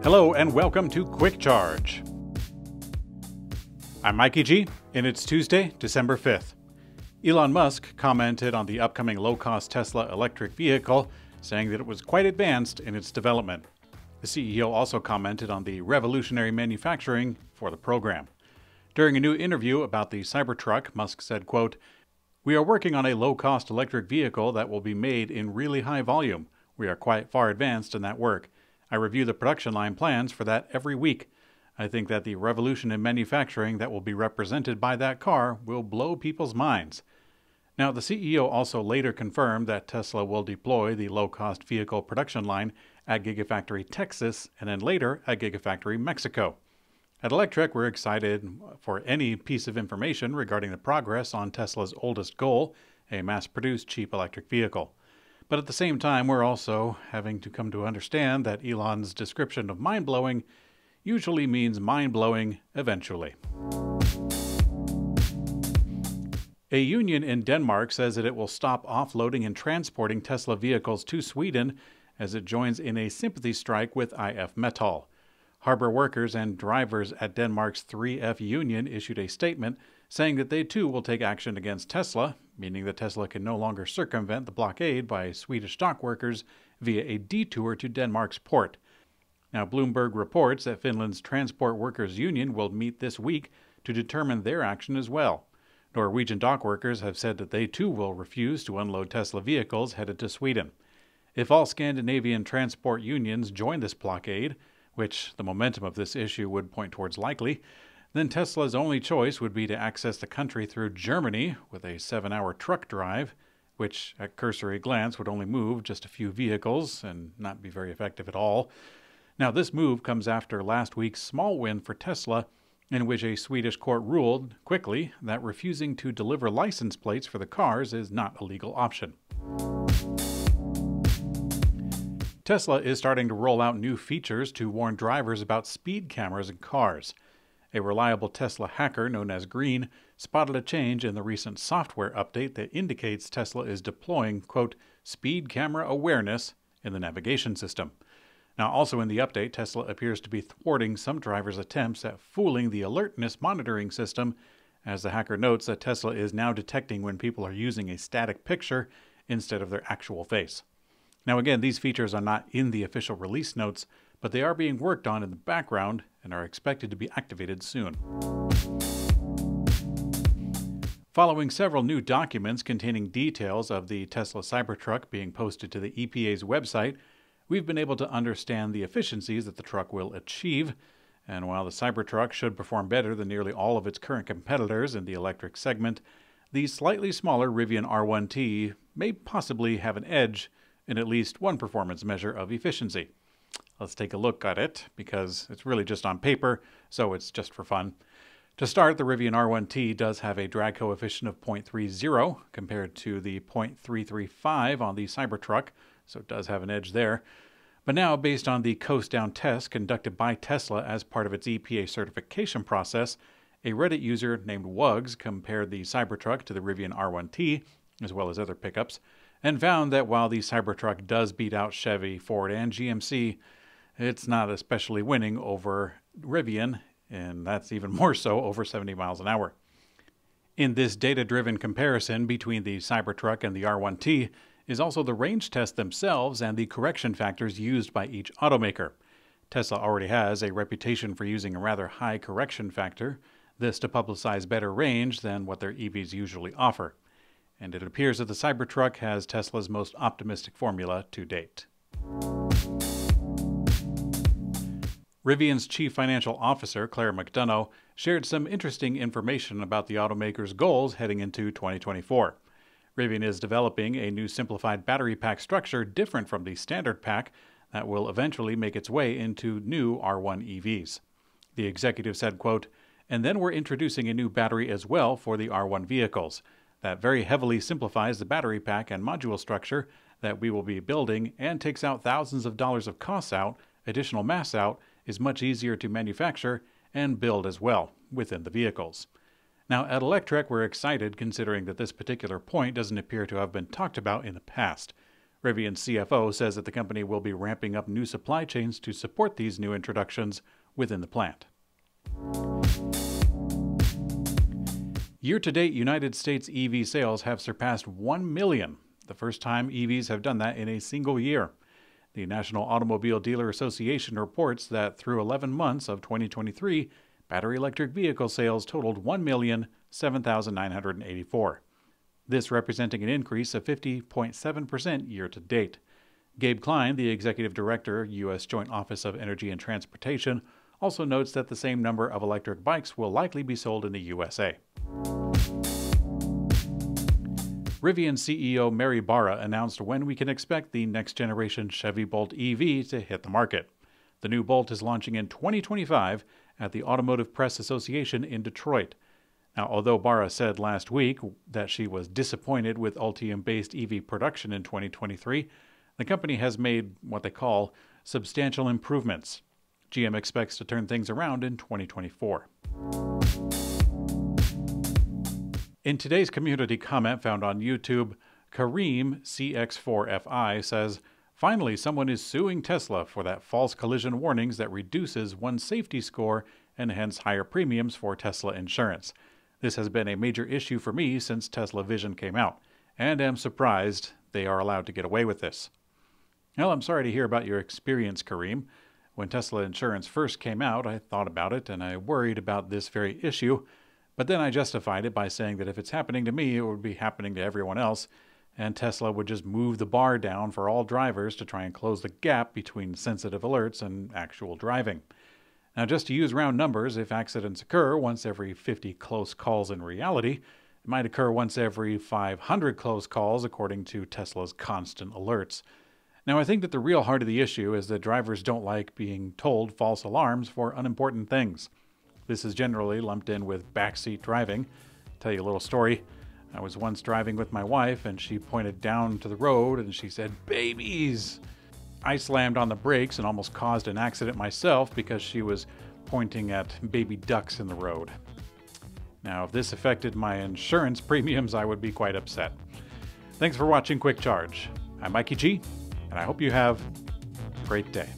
Hello and welcome to Quick Charge. I'm Mikey G, and it's Tuesday, December 5th. Elon Musk commented on the upcoming low-cost Tesla electric vehicle, saying that it was quite advanced in its development. The CEO also commented on the revolutionary manufacturing for the program. During a new interview about the Cybertruck, Musk said, quote, "We are working on a low-cost electric vehicle that will be made in really high volume. We are quite far advanced in that work. I review the production line plans for that every week. I think that the revolution in manufacturing that will be represented by that car will blow people's minds." Now, the CEO also later confirmed that Tesla will deploy the low-cost vehicle production line at Gigafactory Texas and then later at Gigafactory Mexico. At Electrek, we're excited for any piece of information regarding the progress on Tesla's oldest goal, a mass-produced cheap electric vehicle. But at the same time, we're also having to come to understand that Elon's description of mind-blowing usually means mind-blowing eventually. A union in Denmark says that it will stop offloading and transporting Tesla vehicles to Sweden as it joins in a sympathy strike with IF Metall. Harbor workers and drivers at Denmark's 3F union issued a statement saying that they too will take action against Tesla, meaning that Tesla can no longer circumvent the blockade by Swedish dock workers via a detour to Denmark's port. Now, Bloomberg reports that Finland's Transport Workers Union will meet this week to determine their action as well. Norwegian dock workers have said that they too will refuse to unload Tesla vehicles headed to Sweden. If all Scandinavian transport unions join this blockade, which the momentum of this issue would point towards likely, then Tesla's only choice would be to access the country through Germany with a 7-hour truck drive, which at cursory glance would only move just a few vehicles and not be very effective at all. Now, this move comes after last week's small win for Tesla, in which a Swedish court ruled quickly that refusing to deliver license plates for the cars is not a legal option. Tesla is starting to roll out new features to warn drivers about speed cameras in cars. A reliable Tesla hacker known as Green spotted a change in the recent software update that indicates Tesla is deploying, quote, speed camera awareness in the navigation system. Now, also in the update, Tesla appears to be thwarting some drivers' attempts at fooling the alertness monitoring system, as the hacker notes that Tesla is now detecting when people are using a static picture instead of their actual face. Now again, these features are not in the official release notes, but they are being worked on in the background and are expected to be activated soon. Following several new documents containing details of the Tesla Cybertruck being posted to the EPA's website, we've been able to understand the efficiencies that the truck will achieve. And while the Cybertruck should perform better than nearly all of its current competitors in the electric segment, the slightly smaller Rivian R1T may possibly have an edge in at least one performance measure of efficiency. Let's take a look at it, because it's really just on paper, so it's just for fun. To start, the Rivian R1T does have a drag coefficient of 0.30 compared to the 0.335 on the Cybertruck, so it does have an edge there. But now, based on the coast-down test conducted by Tesla as part of its EPA certification process, a Reddit user named Wugs compared the Cybertruck to the Rivian R1T, as well as other pickups, and found that while the Cybertruck does beat out Chevy, Ford, and GMC, it's not especially winning over Rivian, and that's even more so over 70 miles an hour. In this data-driven comparison between the Cybertruck and the R1T is also the range tests themselves and the correction factors used by each automaker. Tesla already has a reputation for using a rather high correction factor, this to publicize better range than what their EVs usually offer. And it appears that the Cybertruck has Tesla's most optimistic formula to date. Rivian's Chief Financial Officer, Claire McDonough, shared some interesting information about the automaker's goals heading into 2024. Rivian is developing a new simplified battery pack structure different from the standard pack that will eventually make its way into new R1 EVs. The executive said, quote, "And then we're introducing a new battery as well for the R1 vehicles. That very heavily simplifies the battery pack and module structure that we will be building and takes out thousands of dollars of costs out, additional mass out, is much easier to manufacture and build as well within the vehicles." Now, at Electrek, we're excited considering that this particular point doesn't appear to have been talked about in the past. Rivian CFO says that the company will be ramping up new supply chains to support these new introductions within the plant. Year-to-date, United States EV sales have surpassed 1 million, the first time EVs have done that in a single year. The National Automobile Dealer Association reports that through 11 months of 2023, battery electric vehicle sales totaled 1,007,984. This representing an increase of 50.7% year-to-date. Gabe Klein, the Executive Director, U.S. Joint Office of Energy and Transportation, also notes that the same number of electric bikes will likely be sold in the USA. Rivian CEO Mary Barra announced when we can expect the next-generation Chevy Bolt EV to hit the market. The new Bolt is launching in 2025 at the Automotive Press Association in Detroit. Now, although Barra said last week that she was disappointed with Ultium-based EV production in 2023, the company has made what they call substantial improvements. GM expects to turn things around in 2024. In today's community comment found on YouTube, Kareem CX4FI says, "Finally, someone is suing Tesla for that false collision warnings that reduces one's safety score and hence higher premiums for Tesla insurance. This has been a major issue for me since Tesla Vision came out, and am surprised they are allowed to get away with this." Well, I'm sorry to hear about your experience, Kareem. When Tesla insurance first came out, I thought about it and I worried about this very issue, but then I justified it by saying that if it's happening to me, it would be happening to everyone else, and Tesla would just move the bar down for all drivers to try and close the gap between sensitive alerts and actual driving. Now, just to use round numbers, if accidents occur once every 50 close calls in reality, it might occur once every 500 close calls according to Tesla's constant alerts. Now, I think that the real heart of the issue is that drivers don't like being told false alarms for unimportant things. This is generally lumped in with backseat driving. I'll tell you a little story. I was once driving with my wife and she pointed down to the road and she said, "Babies!" I slammed on the brakes and almost caused an accident myself because she was pointing at baby ducks in the road. Now, if this affected my insurance premiums, I would be quite upset. Thanks for watching Quick Charge. I'm Mikey G, and I hope you have a great day.